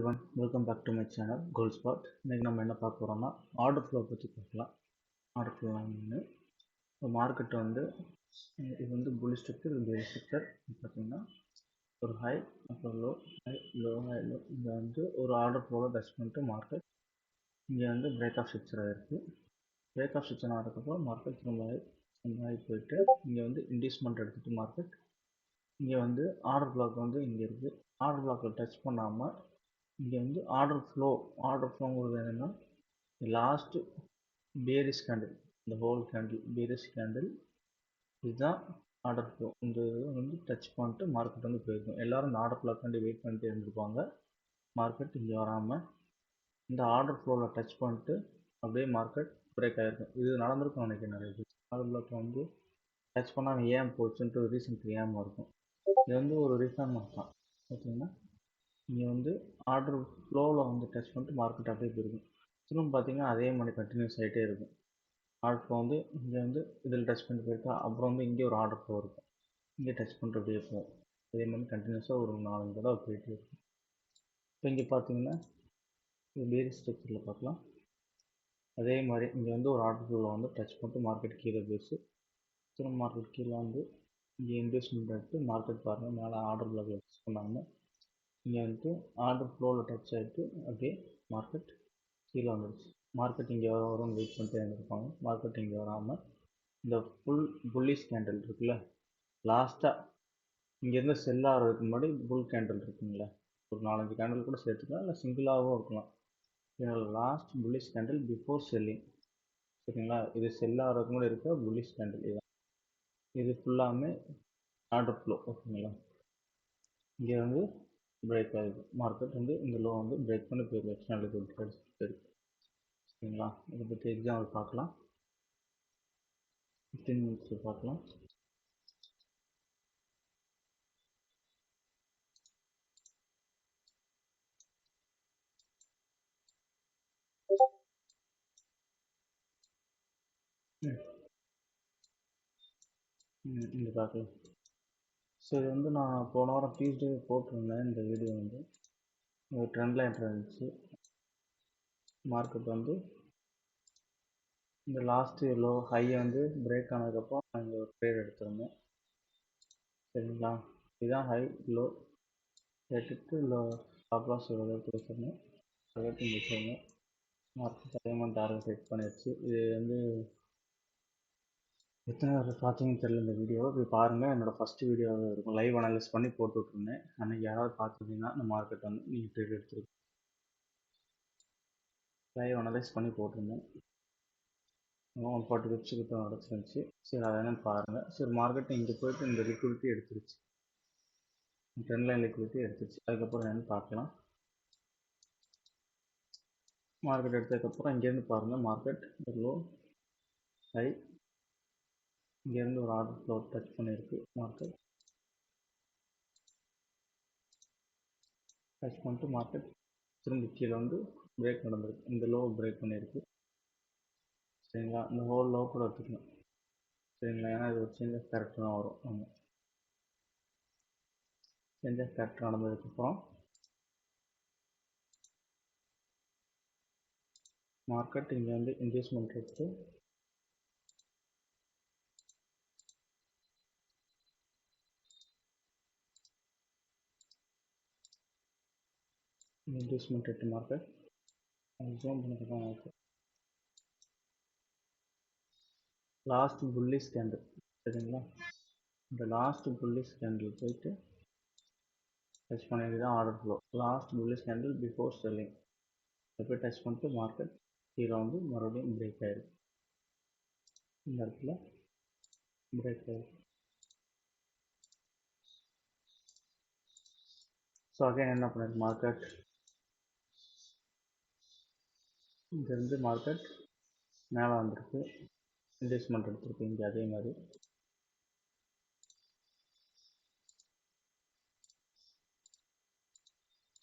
everyone, welcome back to my channel Goldspot. இன்னைக்கு நம்ம என்ன பார்க்க போறோம்னா ஆர்டர் ஃப்ளோ பற்றி பார்க்கலாம். ஆர்டர் ஃப்ளோ இப்போ மார்க்கெட் வந்து இது வந்து புல் ஸ்ட்ரக்சர், இது பேர் ஸ்ட்ரக்சர். பார்த்தீங்கன்னா ஒரு ஹை, அப்புறம் low, high, low, high, low. இங்கே வந்து ஒரு ஆர்டர் ஃப்ளோவை டச் பண்ணிட்டு மார்க்கெட் இங்கே வந்து பிரேக் ஆஃப் ஸ்ட்ரக்சராக இருக்குது. பிரேக் ஆஃப் ஸ்ட்ரக்சர் ஆகிறதுக்கப்புறம் மார்க்கெட் திரும்ப ஹை போயிட்டு இங்கே வந்து இன்டியூஸ்மெண்ட் எடுத்துகிட்டு மார்க்கெட் இங்கே வந்து ஆர்டர் பிளாக் வந்து இங்கே இருக்குது. ஆர்டர் பிளாக்கில் டச் பண்ணாமல் இங்கே வந்து ஆர்டர் ஃப்ளோங்கிறது என்னென்னா லாஸ்ட்டு பேரிஷ் கேண்டில், இந்த ஹோல் கேண்டில் பேரிஷ் கேண்டில், இதுதான் ஆர்டர் ஃப்ளோ. இந்த இது வந்து டச் பண்ணிட்டு மார்க்கெட் வந்து போயிருக்கும். எல்லோரும் இந்த ஆர்டர் ஃப்ளோக்காண்டி வெயிட் பண்ணிட்டு இருந்திருப்பாங்க. மார்க்கெட் இங்கே வராமல் இந்த ஆர்டர் ஃப்ளோவில் டச் பண்ணிட்டு அப்படியே மார்க்கெட் பிரேக் ஆகிருக்கும். இது நடந்திருக்கும் நினைக்கிறேன் நிறைய பேர். ஆர்டர் பிளாக் வந்து டச் பண்ணாமல் ஏன் போச்சுன்ட்டு ரீசன் தெரியாமல் இருக்கும். இது வந்து ஒரு ரீசன் தான் பார்த்தீங்கன்னா இங்கே வந்து ஆர்டர் ஃப்ளோவில் வந்து டச் பண்ணிட்டு மார்க்கெட் அப்படியே போயிருக்கும். திரும்ப பார்த்தீங்கன்னா அதே மாதிரி கண்டினியூஸ் ஆகிட்டே இருக்கும். ஆர்டர் ஃப்ளோ வந்து இங்கே வந்து இதில் டச் பண்ணிட்டு போயிருக்கா, அப்புறம் வந்து இங்கே ஒரு ஆர்டர் ஃப்ளோ இருக்கும், இங்கே டச் பண்ணிட்டு அப்படியே போகும். அதே மாதிரி கண்டினியூஸாக ஒரு 4 தடவை போயிட்டே இருக்கும். இப்போ இங்கே பார்த்தீங்கன்னா இது பேரிஷ் ஸ்ட்ரக்சரில் பார்க்கலாம். அதே மாதிரி இங்கே வந்து ஒரு ஆர்டர் ஃப்ளோவில் வந்து டச் பண்ணிட்டு மார்க்கெட் கீழே பேசு, திரும்ப மார்க்கெட் கீழே வந்து இங்கே இன்வெஸ்ட்மெண்ட் எடுத்து மார்க்கெட் பாருங்கள் மேலே ஆர்டர் பிளாக்ல டச் பண்ணாமல் இங்கே வந்துட்டு ஆர்டர் ஃப்ளோவில் டச் ஆகிட்டு அப்படியே மார்க்கெட் கீழே வந்துடுச்சு. மார்க்கெட் இங்கே வரும்னு வெயிட் பண்ணிட்டு இருந்திருப்பாங்க. மார்க்கெட் இங்கே வராமல் இந்த புல்லிஷ் கேண்டில் இருக்குல்ல, லாஸ்ட்டாக இங்கேருந்து செல் ஆகிறதுக்கு முன்னாடி புல் கேண்டில் இருக்குங்களா, ஒரு 4-5 கேண்டில் கூட சேர்த்துக்கலாம், இல்லை சிங்கிளாகவும் இருக்கலாம். இதோட last bullish candle before selling, சரிங்களா? இது செல் ஆகிறதுக்கு முன்னாடி இருக்க புல்லிஷ் கேண்டில் இதுதான். இது ஃபுல்லாமே ஆர்டர் ஃப்ளோ, ஓகேங்களா? இங்கே வந்து பிரேக் ஆகுது. மார்க்கெட் வந்து இந்த லோ வந்து பிரேக் பண்ணி போயிருக்கு. எக்ஸ்டர்னல் லிக்விடிட்டி எடுத்துகிட்டு இருக்கு, சரிங்களா? இதை பற்றி எக்ஸாம்பிள் பார்க்கலாம். 15 மினிட்ஸில் பார்க்கலாம். இங்கே பார்க்கலாம். ஸோ இது வந்து நான் போன வாரம் டியூஸ்டே போட்டிருந்தேன். இந்த வீடியோ வந்து ஒரு ட்ரெண்ட் லைன் இருந்துச்சு. மார்க்கெட் வந்து இந்த லாஸ்ட்டு லோ ஹையை வந்து பிரேக் ஆனதுக்கப்புறம் நான் இங்கே ஒரு ட்ரேட் எடுத்திருந்தேன், சரிங்களா? இதுதான் ஹை, லோ எடுத்துட்டு லோ ஸ்டாப் லாஸ் அளவுக்கு வச்சுருந்தேன், அளவுக்கு இங்கே வச்சுருந்தேன். மார்க்கெட் அதேமாதிரி டார்கெட் செட் பண்ணிடுச்சு. இது வந்து எத்தனை பேர் பார்த்தீங்கன்னு தெரியல. இந்த வீடியோவை போய் பாருங்கள். என்னோடய ஃபஸ்ட்டு வீடியோவை இருக்கும், லைவ் அனலைஸ் பண்ணி போட்டு விட்ருந்தேன். அன்றைக்கி யாராவது பார்த்துருந்தீங்கன்னா இந்த மார்க்கெட் வந்து நீங்கள் ட்ரேட் எடுத்துருக்கு லைவ் அனலைஸ் பண்ணி போட்டிருந்தேன். 40 பிப்ஸ் கிட்ட நடந்துச்சு. சரி அதை என்னன்னு பாருங்கள். சரி மார்க்கெட் இங்கே போய்ட்டு இந்த லிக்விடிட்டி எடுத்துருச்சு, ட்ரெண்ட் லைன் லிக்விடிட்டி எடுத்துருச்சு. அதுக்கப்புறம் என்னென்னு பார்க்கலாம். மார்க்கெட் எடுத்ததுக்கப்புறம் இங்கேருந்து பாருங்கள், மார்க்கெட் லோ ஹை, இங்கேருந்து ஒரு ஆர்டர் ஃப்ளோ டச் பண்ணியிருக்கு. மார்க்கெட் டச் பண்ணிட்டு மார்க்கெட் திரும்ப கீழே வந்து பிரேக் நடந்திருக்கு. இந்த லோ பிரேக் பண்ணியிருக்கு, சரிங்களா? இந்த ஹோல் லோ கூட எடுத்துக்கணும், சரிங்களா? ஏன்னா இது ஒரு சேஞ்ச் ஆஃப் கேரக்டர் தான் வரும். ஆமாம், சேஞ்ச் ஆஃப் கேரக்டர் நடந்ததுக்கப்புறம் மார்க்கெட் இங்கே வந்து இன்வெஸ்ட்மெண்ட் எடுத்து இன்வெஸ்ட்மெண்ட் எடுத்து மார்க்கெட் ஜூம் பண்ணிக்கலாம். மார்க்கெட் லாஸ்ட் புல்லிஷ் கேண்டில், சரிங்களா? இந்த லாஸ்ட் புல்லிஷ் கேண்டில் போயிட்டு டச் பண்ணியது தான் order flow. Last bullish candle before selling எப்போ டச் பண்ணிட்டு மார்க்கெட் கீழே வந்து மறுபடியும் பிரேக் ஆயிருக்கு. இந்த இடத்துல பிரேக் ஆயிருக்கு. ஸோ அகைன் என்ன பண்ணிருக்கு, மார்க்கெட் இங்கேருந்து மார்க்கெட் மேலே வந்திருக்கு, இன்வெஸ்ட்மெண்ட் எடுத்திருக்கு இங்கே. அதே மாதிரி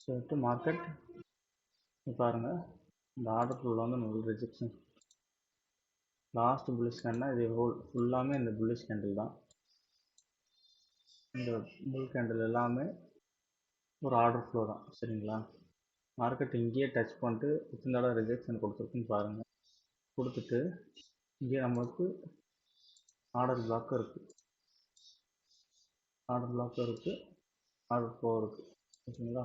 சொல்லிட்டு மார்க்கெட் பாருங்கள், இந்த ஆர்டர் ஃப்ளோவில் வந்து உங்களுக்கு ரிஜெக்ஷன். லாஸ்ட் புல்லிஷ் கேண்டில் இது ஹோல் ஃபுல்லாமே இந்த புல்லிஷ் கேண்டில் தான். இந்த புல் கேண்டில் எல்லாமே ஒரு ஆர்டர் ஃப்ளோ தான், சரிங்களா? மார்க்கெட் இங்கேயே டச் பண்ணிட்டு இத்தனை தடவை ரிஜெக்ஷன் கொடுத்துருக்குன்னு பாருங்கள். கொடுத்துட்டு இங்கே நம்மளுக்கு ஆர்டர் பிளாக்கும் இருக்குது, ஆர்டர் ஃப்ளோ இருக்குது. ஓகேங்களா?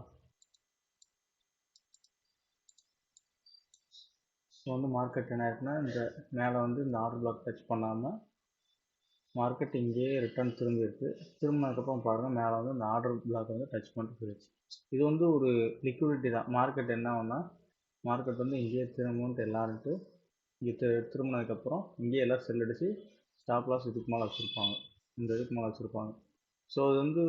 ஸோ வந்து மார்க்கெட் என்ன ஆயிருக்குன்னா இந்த மேலே வந்து இந்த ஆர்டர் பிளாக் டச் பண்ணாமல் மார்க்கெட் இங்கேயே ரிட்டர்ன் திரும்பியிருக்கு. திரும்பினதுக்கப்புறம் பாருங்கள் மேலே வந்து இந்த ஆர்டர் பிளாக் வந்து டச் பண்ணிட்டு போயிடுச்சு. இது வந்து ஒரு லிக்விடிட்டி தான். மார்க்கெட் என்ன ஆகும்னா மார்க்கெட் வந்து இங்கேயே திரும்புன்ட்டு எல்லாருன்ட்டு இங்கே திரும்பினதுக்கப்புறம் இங்கேயே எல்லாம் செல் அடித்து ஸ்டாப் லாஸ் இதுக்கு மேலே வச்சுருப்பாங்க, இந்த இதுக்கு மேலே வச்சுருப்பாங்க. ஸோ அது வந்து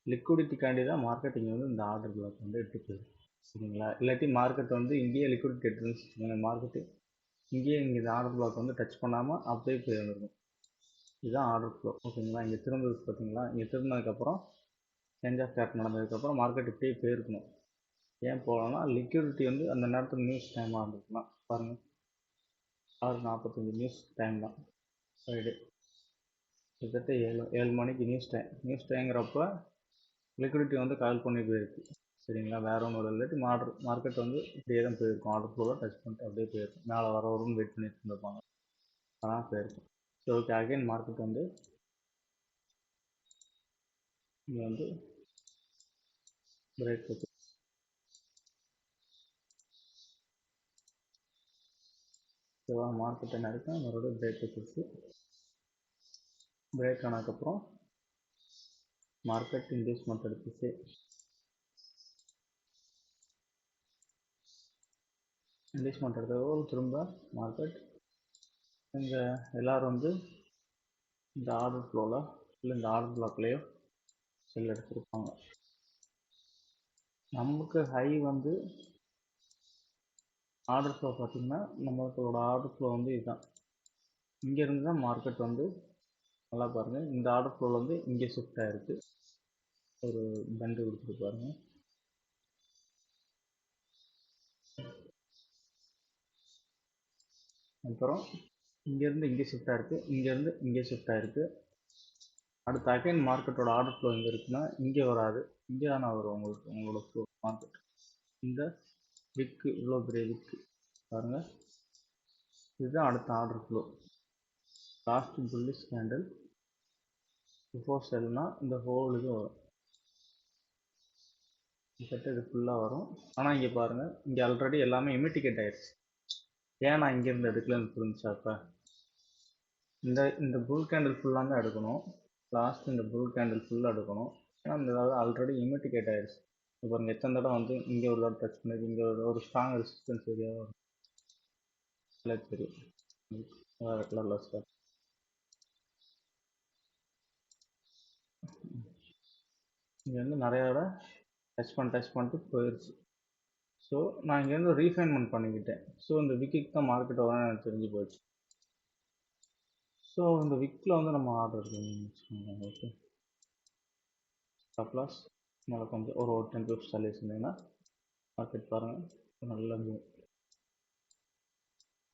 லிக்விடிட்டிக்காண்டி தான் மார்க்கெட் இங்கே வந்து இந்த ஆர்டர் பிளாக் வந்து எடுத்து போயிடுது. சரிங்களா? இல்லாட்டி மார்க்கெட் வந்து இங்கேயே லிக்விடிட்டி எடுத்துருந்துச்சு, மார்க்கெட்டு இங்கேயே இங்கே இந்த ஆர்டர் பிளாக் வந்து டச் பண்ணாமல் அப்படியே போயிருந்துருக்கும். இதுதான் ஆர்டர் ஃப்ளோ. ஓகேங்களா? இங்கே திரும்புது பார்த்தீங்களா? இங்கே திரும்பினதுக்கப்புறம் சேஞ்ச் ஆஃப் கேப் நடந்ததுக்கப்புறம் மார்க்கெட் இப்படியே போயிருக்கணும். ஏன் போகலாம்னா லிக்விடிட்டி வந்து அந்த நேரத்தில் நியூஸ் டைமாக இருந்துக்கலாம். பாருங்கள் 6:45 நியூஸ் டைம் தான், ஃப்ரைடே கிட்டத்தட்ட 7 மணிக்கு நியூஸ் டைங்கிறப்ப லிக்விடிட்டி வந்து கால் பண்ணி போயிருக்கு. சரிங்களா? வேறு ஒன்றும் இல்லாட்டி மார்க்கெட் வந்து இப்படியே தான் போயிருக்கும். ஆர்டர் ஃப்ளோவில் டச் பண்ணிட்டு அப்படியே போயிருக்கும். மேலே வரும்னு வெயிட் பண்ணிட்டு இருந்திருப்பாங்க, அதான் போயிருக்கும். ஸோ ஓகே, அகைன் மார்க்கெட் வந்து இங்கே வந்து பிரேக் வச்சு ஓகேவா? மார்க்கெட் என்ன இருக்கும் மறுபடியும் பிரேக் வச்சிருச்சு. பிரேக் ஆனதுக்கப்புறம் மார்க்கெட் இன்டியூஸ்மெண்ட் எடுத்துச்சு. இன்டியூஸ்மெண்ட் எடுத்தது திரும்ப மார்க்கெட் இங்கே எல்லோரும் வந்து இந்த ஆர்டர் ஃப்ளோவில் இல்லை இந்த ஆர்டர் பிளாக்லேயோ செல் எடுத்துருப்பாங்க. நமக்கு ஹை வந்து ஆர்டர் ஃப்ளோ பார்த்திங்கன்னா நம்மளோட ஆர்டர் ஃப்ளோ வந்து இதுதான். இங்கேருந்து தான் மார்க்கெட் வந்து நல்லா பாருங்கள், இந்த ஆர்டர் ஃப்ளோவில் வந்து இங்கே ஷிஃப்ட் ஆகிருக்கு. ஒரு பண்டு கொடுத்துட்டு பாருங்கள். அப்புறம் இங்கேருந்து இங்கே ஷிஃப்ட் ஆகிருக்கு, இங்கேருந்து இங்கே ஷிஃப்ட் ஆகிருக்கு. அடுத்து அகைன் மார்க்கெட்டோட ஆர்டர் ஃப்ளோ எங்கே இருக்குன்னா இங்கே வராது, இங்கே தானே வரும் உங்களோட ஃப்ளோ மார்க்கெட். இந்த விக்கு இவ்வளோ பெரிய விக்கு பாருங்கள், இதுதான் அடுத்த order flow. Last bullish candle before செல்னா இந்த ஹோல் இது வரும், கிட்டத்தட்ட இது ஃபுல்லாக வரும். ஆனால் இங்கே பாருங்கள், இங்கே ஆல்ரெடி எல்லாமே இமிட்டிகேட் ஆயிடுச்சு. ஏன் நான் இங்கேருந்து எடுக்கலன்னு புரிஞ்சா? இப்போ இந்த புல் கேண்டில் ஃபுல்லாக தான் எடுக்கணும், லாஸ்ட் இந்த புல் கேண்டில் ஃபுல்லாக எடுக்கணும். ஏன்னா இந்த ஆல்ரெடி இமிட்டிகேட் ஆயிடுச்சு. இப்போ பாருங்கள் எத்தனை தடவை வந்து இங்கே ஒரு தடவை டச் பண்ணி இங்கே ஒரு ஸ்ட்ராங் ரெசிஸ்டன்ஸ் ஏரியாவாக வரும். இல்லை தெரியும் வேறு கலரில் சார். இங்கே வந்து நிறைய தடவை டச் பண்ணிட்டு போயிடுச்சு. ஸோ நான் இங்கேருந்து ரீஃபைன்மெண்ட் பண்ணிக்கிட்டேன். ஸோ இந்த விக்கிக்கு தான் மார்க்கெட் வர எனக்கு தெரிஞ்சு போச்சு. ஸோ இந்த விக்கில் வந்து நம்ம ஆர்டர் இருக்குன்னு வச்சுக்கோங்க. ஓகே, ஸ்டாப் லாஸ் மேலே கொஞ்சம் ஒரு 10 பிப்ஸ் தள்ளி வச்சுருந்தீங்கன்னா மார்க்கெட் பாருங்கள் நல்லா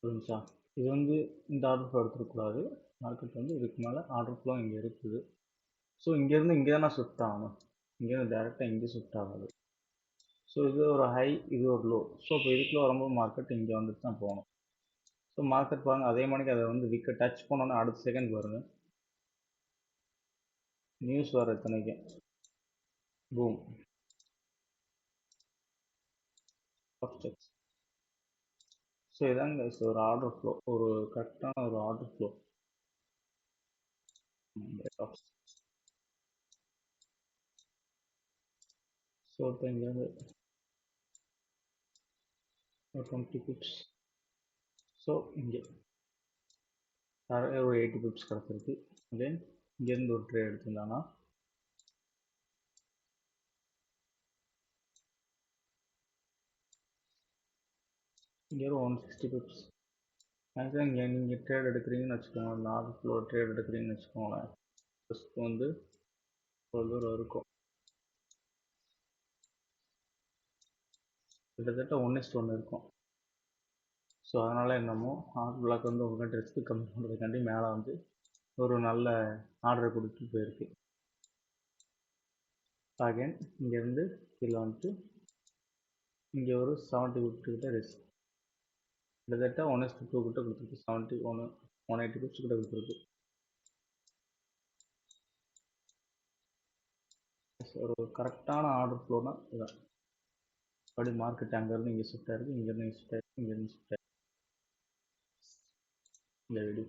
புரிஞ்சா? இது வந்து இந்த ஆர்டர் ஃப்ளோ எடுத்துருக்கூடாது. மார்க்கெட் வந்து இதுக்கு மேலே ஆர்டர் ஃப்ளோ இங்கே இருக்குது. ஸோ இங்கேருந்து இங்கே தான் நான் ஷிஃப்ட் ஆகணும், இங்கேருந்து டேரெக்டாக இங்கே ஷிஃப்ட் ஆகாது. ஸோ இது ஒரு ஹை, இது ஒரு லோ. ஸோ இப்போ இதுக்குள்ளே வரும்போது மார்க்கெட் இங்கே வந்துட்டு தான் போகணும். ஸோ மார்க்கெட் பாருங்கள் அதே மணிக்கு அதை வந்து விக்கை டச் பண்ணோன்னே அடுத்த செகண்ட் பாருங்கள் நியூஸ் வர இத்தனைக்கும் பூம் ஃபஸ்ட். ஸோ இதாங்க ஒரு ஆர்டர் ஃப்ளோ, ஒரு கரெக்டான ஒரு ஆர்டர் ஃப்ளோ. ஸோ இப்போ இங்கேருந்து 20 பிப்ஸ், ஸோ இங்கே ஒரு 80 பிப்ஸ் கிடச்சிருக்கு. தென் இங்கேருந்து ஒரு ட்ரேட் எடுத்திருந்தாங்கன்னா இங்கே ஒரு 160 பிப்ஸ். மேக்ஸிமம் இங்கே நீங்கள் ட்ரேட் எடுக்கிறீங்கன்னு வச்சுக்கோங்க, இந்த ஆர்டர் ஃப்ளோ ட்ரேட் எடுக்கிறீங்கன்னு வச்சுக்கோங்களேன், ரிஸ்க் வந்து ஒரு தூரம் இருக்கும், கிட்டத்தட்ட 1:1 இருக்கும். ஸோ அதனால் என்னமோ ஆர்டர் பிளாக் வந்து உங்களுக்கு ரிஸ்க்கு கம்மி பண்ணுறதுக்காண்டி மேலே வந்து ஒரு நல்ல ஆர்டர் கொடுத்துட்டு போயிருக்கு. அகைன் இங்கேருந்து கீழே வந்துட்டு இங்கே ஒரு 70 கிட்ட ரிஸ்க், கிட்டத்தட்ட 1:2 கிட்ட கொடுத்துருக்கு. 70 180 பிப்ஸ் கிட்ட கொடுத்துருக்கு. ஒரு கரெக்டான ஆர்டர் ஃப்ளோனா இதான். அப்படி மார்க்கெட் அங்கேருந்து இங்கே ஷிஃப்ட் ஆயிருக்கு, இங்கேருந்து இங்கே ஷிஃப்ட் ஆயிருக்கு, இங்கேருந்து ஷிஃப்ட் ஆயிருக்கு. இந்த வீடியோ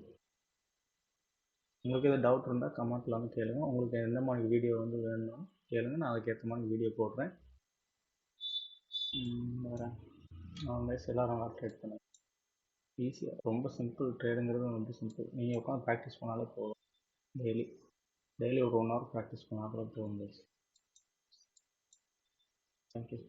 உங்களுக்கு எதாவது டவுட் இருந்தால் கமெண்ட்டில் வந்து கேளுங்க. உங்களுக்கு எந்த மாதிரி வீடியோ வந்து வேணும் கேளுங்க, நான் அதுக்கேற்ற மாதிரி வீடியோ போடுறேன். வேறு கைஸ் எல்லோரும் நல்லா ட்ரேட் பண்ணுங்க. ஈஸியாக, ரொம்ப சிம்பிள். ட்ரேடுங்கிறது ரொம்ப சிம்பிள். நீங்கள் உட்காந்து ப்ராக்டிஸ் பண்ணாலே போதும். டெய்லி ஒரு 1 hour ப்ராக்டிஸ் பண்ணால் கூட போதும் கைஸ். தேங்க்யூ.